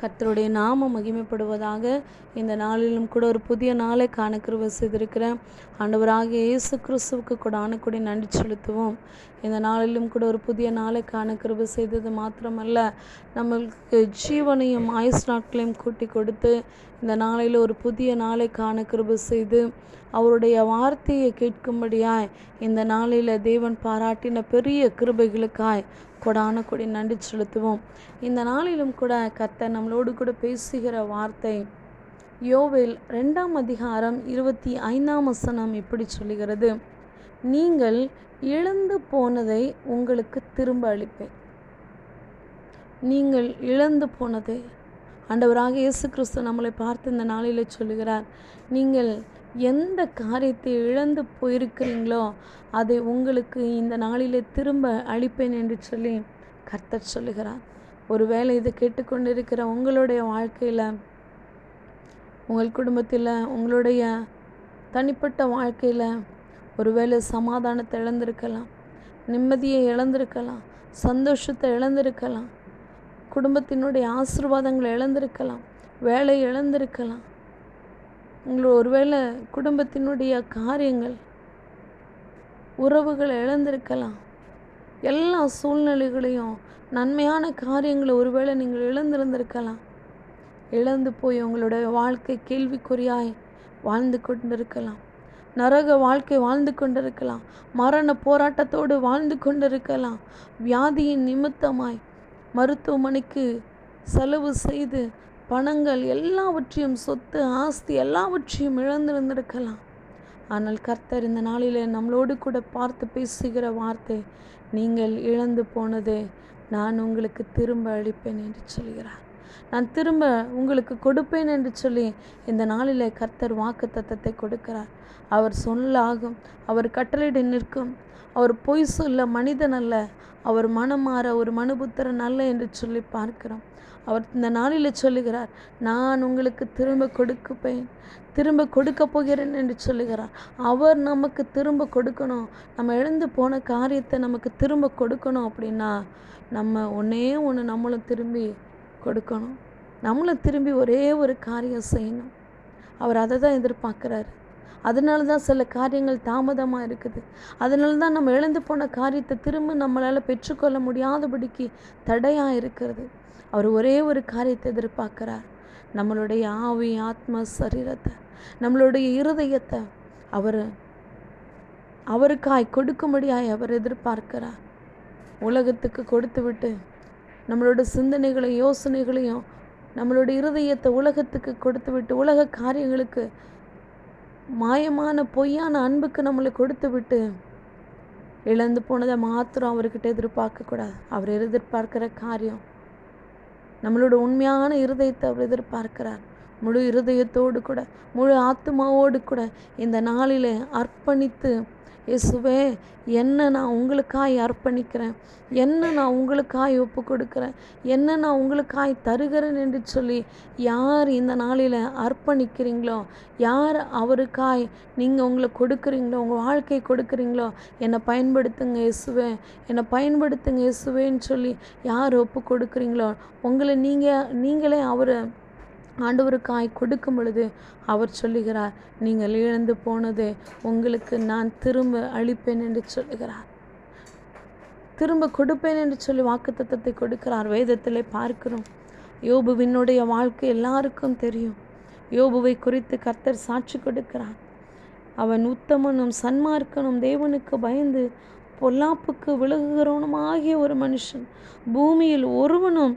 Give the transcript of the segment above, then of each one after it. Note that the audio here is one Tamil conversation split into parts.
கர்த்தருடைய நாமம் மகிமைப்படுவதாக. இந்த நாளிலும் கூட ஒரு புதிய நாளை காண கிருபை செய்திருக்கிறேன். ஆண்டவராகிய இயேசு கிறிஸ்துவுக்கு கொடான கொடி நன்றி செலுத்துவோம். இந்த நாளிலும் கூட ஒரு புதிய நாளை காண கிருபை செய்தது மாத்திரமல்ல, நம்மளுக்கு ஜீவனையும் ஆயுசு நாட்களையும் கூட்டி கொடுத்து இந்த நாளில் ஒரு புதிய நாளை காண கிருபை செய்து அவருடைய வார்த்தையை கேட்கும்படியாய் இந்த நாளில் தேவன் பாராட்டின பெரிய கிருபைகளுக்காய் கொடான கொடி நன்றி செலுத்துவோம். இந்த நாளிலும் கூட கர்த்தர் நம்மளோடு கூட பேசுகிற வார்த்தை யோவேல் 2ஆம் அதிகாரம் 25ஆம் வசனம் இப்படி சொல்லுகிறது: நீங்கள் இழந்து போனதை உங்களுக்கு திரும்ப அளிப்பேன். நீங்கள் இழந்து போனதை ஆண்டவராக இயேசு கிறிஸ்து நம்மளை பார்த்து இந்த நாளில் சொல்லுகிறார். நீங்கள் எந்த காரியத்தை இழந்து போயிருக்கிறீங்களோ அதை உங்களுக்கு இந்த நாளிலே திரும்ப அளிப்பேன் என்று சொல்லி கர்த்தர் சொல்லுகிறார். ஒருவேளை இதை கேட்டுக்கொண்டிருக்கிற உங்களுடைய வாழ்க்கையில், உங்கள் குடும்பத்தில், உங்களுடைய தனிப்பட்ட வாழ்க்கையில் ஒருவேளை சமாதானத்தை இழந்திருக்கலாம், நிம்மதியை இழந்திருக்கலாம், சந்தோஷத்தை இழந்திருக்கலாம், குடும்பத்தினுடைய ஆசீர்வாதங்களை இழந்திருக்கலாம், வேலை இழந்திருக்கலாம், ஒருவேளை குடும்பத்தினுடைய காரியங்கள், உறவுகளை இழந்திருக்கலாம். எல்லா சூழ்நிலைகளையும், நன்மையான காரியங்களை ஒருவேளை நீங்கள் இழந்திருந்திருக்கலாம். இழந்து போய் உங்களுடைய வாழ்க்கை கேள்விக்குறியாய் வாழ்ந்து கொண்டிருக்கலாம். நரக வாழ்க்கை வாழ்ந்து கொண்டிருக்கலாம். மரண போராட்டத்தோடு வாழ்ந்து கொண்டிருக்கலாம். வியாதியின் நிமித்தமாய் மருத்துவமனைக்கு செலவு செய்து பணங்கள் எல்லாவற்றையும், சொத்து ஆஸ்தி எல்லாவற்றையும் இழந்திருந்திருக்கலாம். ஆனால் கர்த்தர் இந்த நாளில் நம்மளோடு கூட பார்த்து பேசுகிற வார்த்தை, நீங்கள் இழந்து போனதை நான் உங்களுக்கு திரும்ப அளிப்பேன் என்று சொல்கிறார். நான் திரும்ப உங்களுக்கு கொடுப்பேன் என்று சொல்லி இந்த நாளில் கர்த்தர் வாக்குத்தத்தத்தை கொடுக்கிறார். அவர் சொல்லாகும், அவர் கட்டளையிட நிற்கும், அவர் பொய் சொல்ல மனிதன் அல்ல, அவர் மனம் மாற ஒரு மனுபுத்திரன் அல்ல என்று சொல்லி பார்க்கிறோம். அவர் இந்த நாளில் சொல்லுகிறார், நான் உங்களுக்கு திரும்ப கொடுக்க போகிறேன் என்று சொல்லுகிறார். அவர் நமக்கு திரும்ப கொடுக்கணும், நம்ம இழந்து போன காரியத்தை நமக்கு திரும்ப கொடுக்கணும் அப்படின்னா நம்ம ஒன்று நம்மளும் திரும்பி கொடுக்கணும். நம்மளும் திரும்பி ஒரே ஒரு காரியம் செய்யணும். அவர் அதை தான் எதிர்பார்க்குறாரு. அதனால தான் சில காரியங்கள் தாமதமாக இருக்குது. அதனால தான் நம்ம இழந்து போன காரியத்தை திரும்ப நம்மளால் பெற்றுக்கொள்ள முடியாதபடிக்கு தடையாக இருக்கிறது. அவர் ஒரே ஒரு காரியத்தை எதிர்பார்க்கிறார். நம்மளுடைய ஆவி, ஆத்ம, சரீரத்தை, நம்மளுடைய இருதயத்தை அவருக்காய் கொடுக்கும்படியாய் அவர் எதிர்பார்க்கிறார். உலகத்துக்கு கொடுத்து விட்டு நம்மளோட சிந்தனைகளையும் யோசனைகளையும், நம்மளுடைய இருதயத்தை உலகத்துக்கு கொடுத்து விட்டு, உலக காரியங்களுக்கு, மாயமான பொய்யான அன்புக்கு நம்மளை கொடுத்து விட்டு இழந்து போனதை மாத்திரம் அவர்கிட்ட எதிர்பார்க்கக்கூடாது. அவர் எதிர்பார்க்கிற காரியம் நம்மளோட உண்மையான இருதயத்தை அவர் எதிர்பார்க்கிறார். முழு இருதயத்தோடு கூட, முழு ஆத்மாவோடு கூட இந்த நாளில் அர்ப்பணித்து, இயேசுவே என்ன நான் உங்களுக்காய் அர்ப்பணிக்கிறேன், என்ன நான் உங்களுக்காய் ஒப்பு கொடுக்குறேன், என்ன நான் உங்களுக்காய் தருகிறேன் என்று சொல்லி யார் இந்த நாளில் அர்ப்பணிக்கிறீங்களோ, யார் அவருக்காய் நீங்கள் உங்களை கொடுக்குறீங்களோ, உங்கள் வாழ்க்கை கொடுக்குறீங்களோ, என்னை பயன்படுத்துங்க இயேசுவே, என்னை பயன்படுத்துங்க இயேசுவேன்னு சொல்லி யார் ஒப்பு கொடுக்குறீங்களோ, உங்களை நீங்களே ஆண்டவருக்காய் கொடுக்கும் பொழுது அவர் சொல்லுகிறார், நீங்கள் இழந்து போனது உங்களுக்கு நான் திரும்ப அளிப்பேன் என்று சொல்லுகிறார். திரும்ப கொடுப்பேன் என்று சொல்லி வாக்குத்தத்தத்தை கொடுக்கிறார். வேதத்திலே பார்க்கிறோம். யோபுவினுடைய வாழ்க்கை எல்லாருக்கும் தெரியும். யோபுவை குறித்து கர்த்தர் சாட்சி கொடுக்கிறார். அவன் உத்தமனும் சன்மார்க்கனும், தேவனுக்கு பயந்து பொல்லாப்புக்கு விலகுகிறவனுமாகிய ஒரு மனுஷன், பூமியில் ஒருவனும்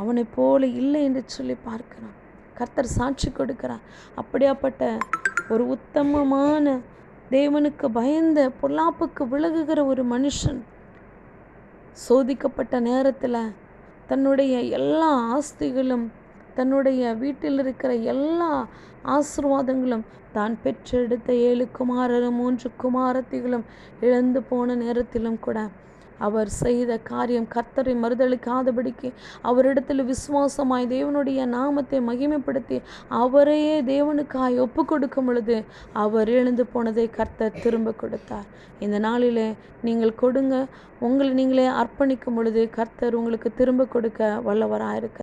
அவனை போல இல்லை என்று சொல்லி பார்க்கிறான். கர்த்தர் சாட்சி கொடுக்கிறார். அப்படியாப்பட்ட ஒரு உத்தமமான, தேவனுக்கு பயந்த, பொல்லாப்புக்கு விலகுகிற ஒரு மனுஷன் சோதிக்கப்பட்ட நேரத்தில் தன்னுடைய எல்லா ஆஸ்திகளும், தன்னுடைய வீட்டில் இருக்கிற எல்லா ஆசீர்வாதங்களும், தான் பெற்றெடுத்த 7 குமாரரும் 3 குமாரத்திகளும் இழந்து போன நேரத்திலும் கூட அவர் செய்த காரியம் கர்த்தரை மறுதலிக்காதபடிக்கு, அவரிடத்தில் விசுவாசமாய் தேவனுடைய நாமத்தை மகிமைப்படுத்தி அவரையே தேவனுக்காய் ஒப்பு கொடுக்கும் பொழுது அவர் இழந்து போனதை கர்த்தர் திரும்ப கொடுத்தார். இந்த நாளிலே நீங்கள் கொடுங்க, உங்களை நீங்களே அர்ப்பணிக்கும் பொழுது கர்த்தர் உங்களுக்கு திரும்ப கொடுக்க வல்லவராக இருக்கிறார்.